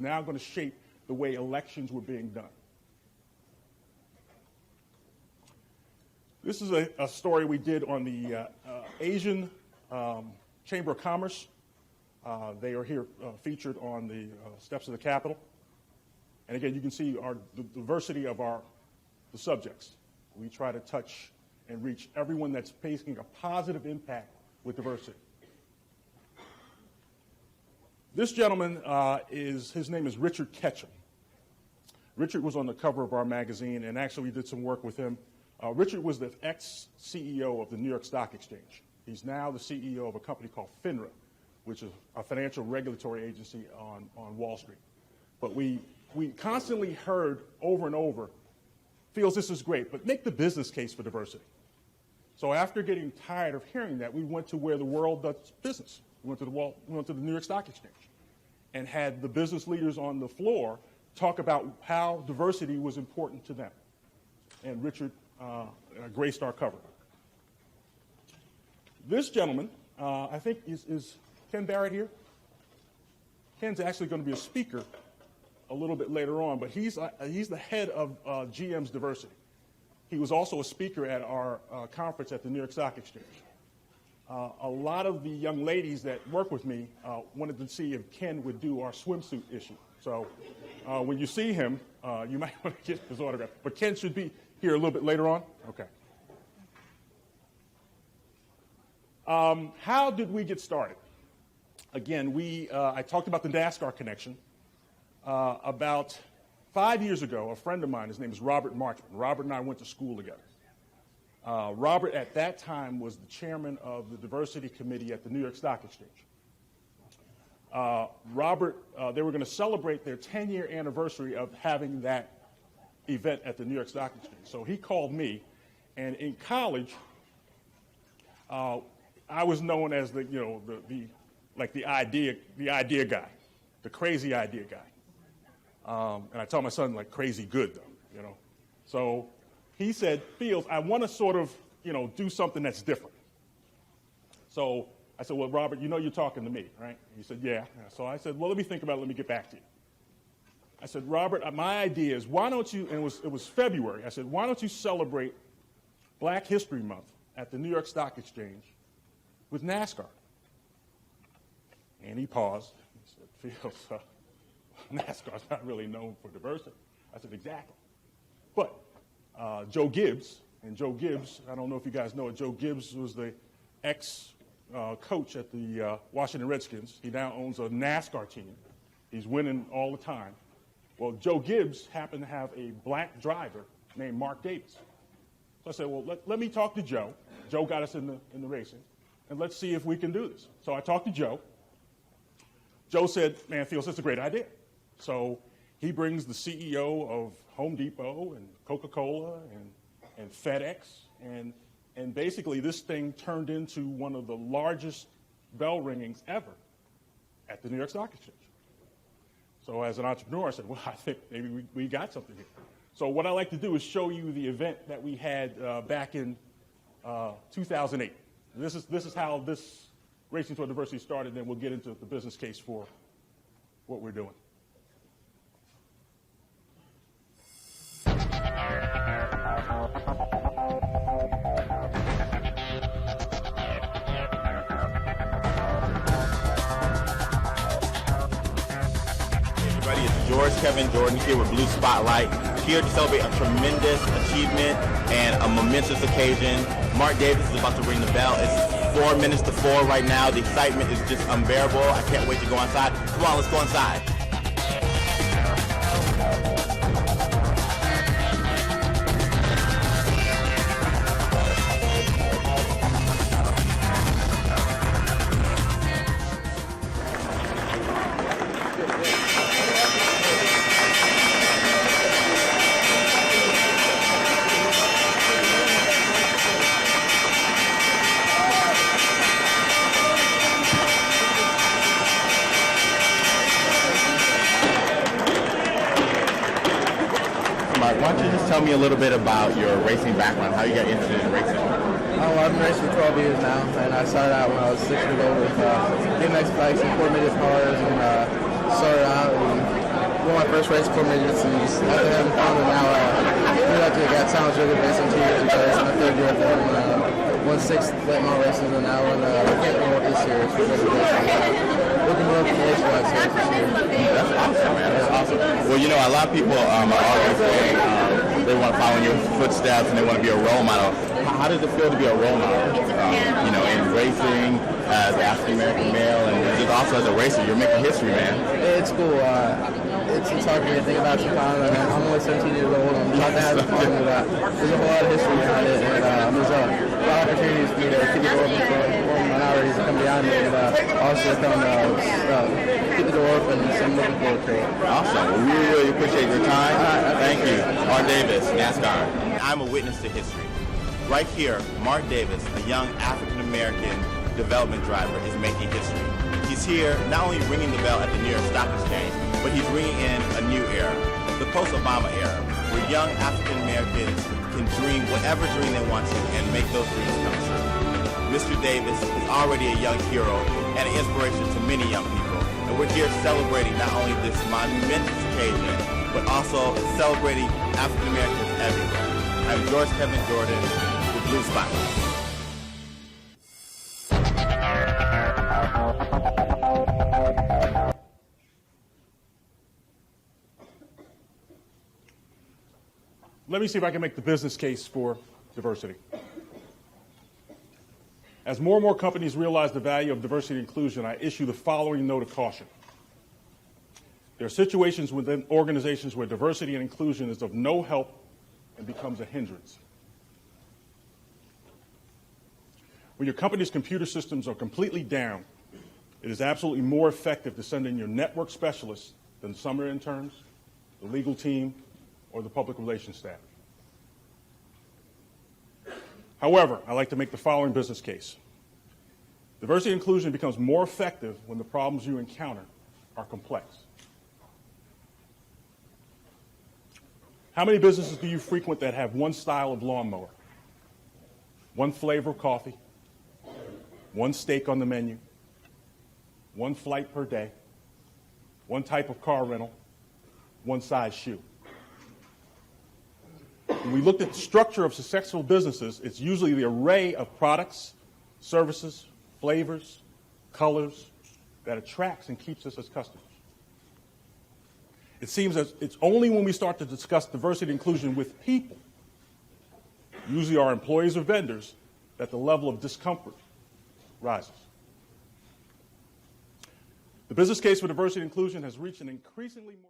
was now going to shape the way elections were being done. This is a story we did on the Asian Chamber of Commerce. They are here featured on the steps of the Capitol. And again, you can see the diversity of the subjects. We try to touch and reach everyone that's facing a positive impact with diversity. This gentleman his name is Richard Ketchum. Richard was on the cover of our magazine, and actually we did some work with him. Richard was the ex-CEO of the New York Stock Exchange. He's now the CEO of a company called FINRA, which is a financial regulatory agency on Wall Street. But we constantly heard over and over, feels this is great, but make the business case for diversity. So after getting tired of hearing that, we went to where the world does business. We went to the New York Stock Exchange and had the business leaders on the floor talk about how diversity was important to them. And Richard graced our cover. This gentleman, I think, is Ken Barrett here? Ken's actually going to be a speaker a little bit later on, but he's the head of GM's diversity. He was also a speaker at our conference at the New York Stock Exchange. A lot of the young ladies that work with me wanted to see if Ken would do our swimsuit issue. So when you see him, you might want to get his autograph. But Ken should be here a little bit later on. Okay. How did we get started? Again, I talked about the NASCAR connection. About 5 years ago, a friend of mine, his name is Robert Marchman. Robert and I went to school together. Robert, at that time, was the chairman of the diversity committee at the New York Stock Exchange. Robert, they were going to celebrate their 10-year anniversary of having that event at the New York Stock Exchange. So he called me, and in college, I was known as the idea guy, the crazy idea guy. And I tell my son, like, crazy good, though, So he said, Fields, I want to sort of, do something that's different. So I said, well, Robert, you're talking to me, right? He said, yeah. So I said, well, let me think about it. Let me get back to you. I said, Robert, my idea is, why don't you, and it was February, I said, why don't you celebrate Black History Month at the New York Stock Exchange with NASCAR? And he paused. He said, Fields, NASCAR's not really known for diversity. I said, exactly. But Joe Gibbs, I don't know if you guys know it, Joe Gibbs was the ex-coach at the Washington Redskins. He now owns a NASCAR team. He's winning all the time. Well, Joe Gibbs happened to have a black driver named Mark Davis. So I said, well, let me talk to Joe. Joe got us in the racing, and let's see if we can do this. So I talked to Joe. Joe said, man, Fields, that's a great idea. So he brings the CEO of Home Depot and Coca-Cola and FedEx, and basically this thing turned into one of the largest bell ringings ever at the New York Stock Exchange. So as an entrepreneur, I said, well, I think maybe we got something here. So what I like to do is show you the event that we had back in 2008. This is how this Racing Toward Diversity started, then we'll get into the business case for what we're doing. George Kevin Jordan here with Blue Spotlight, here to celebrate a tremendous achievement and a momentous occasion. Mark Davis is about to ring the bell. It's 4 minutes to 4 right now. The excitement is just unbearable. I can't wait to go inside. Come on, let's go inside. Why don't you just tell me a little bit about your racing background, how you got interested in racing? Oh, I've been racing for 12 years now, and I started out when I was 6 years old with BMX bikes and 4-minute cars, and started out and my first race for midgets, and after having fun, and now we actually got Sound Sugar racing 2 years ago. It's my third year with them. Won 6 late model races, and now we're in the camping world this year. It's really good. Looking more for nationwide series this year. That's awesome, man. That's awesome. Well, you know, a lot of people are always saying they want to follow in your footsteps and they want to be a role model. How does it feel to be a role model? You know, in racing as an African American male, and just also as a racer, you're making history, man. It's cool. It's hard for me to think about sometimes. I mean, I'm only 17 years old. I'm trying to have fun with that. There's a whole lot of history behind it, and there's a lot of opportunities for me to keep the door open for minorities to come behind me, and also come keep the door open. So I'm looking forward to it. Awesome. Well, we really appreciate your time. Thank you. Mark Davis, NASCAR. I'm a witness to history. Right here, Mark Davis, a young African-American development driver, is making history. He's here not only ringing the bell at the New York Stock Exchange, but he's ringing in a new era, the post-Obama era, where young African-Americans can dream whatever dream they want to and make those dreams come true. Mr. Davis is already a young hero and an inspiration to many young people. And we're here celebrating not only this monumentous occasion, but also celebrating African Americans everywhere. I'm George Kevin Jordan with Blue Spotlight. Let me see if I can make the business case for diversity. As more and more companies realize the value of diversity and inclusion, I issue the following note of caution. There are situations within organizations where diversity and inclusion is of no help and becomes a hindrance. When your company's computer systems are completely down, it is absolutely more effective to send in your network specialists than summer interns, the legal team, or the public relations staff. However, I like to make the following business case. Diversity and inclusion becomes more effective when the problems you encounter are complex. How many businesses do you frequent that have one style of lawnmower, one flavor of coffee, one steak on the menu, one flight per day, one type of car rental, one size shoe? When we looked at the structure of successful businesses, it's usually the array of products, services, flavors, colors that attracts and keeps us as customers. It seems that it's only when we start to discuss diversity and inclusion with people, usually our employees or vendors, that the level of discomfort rises. The business case for diversity and inclusion has reached an increasingly more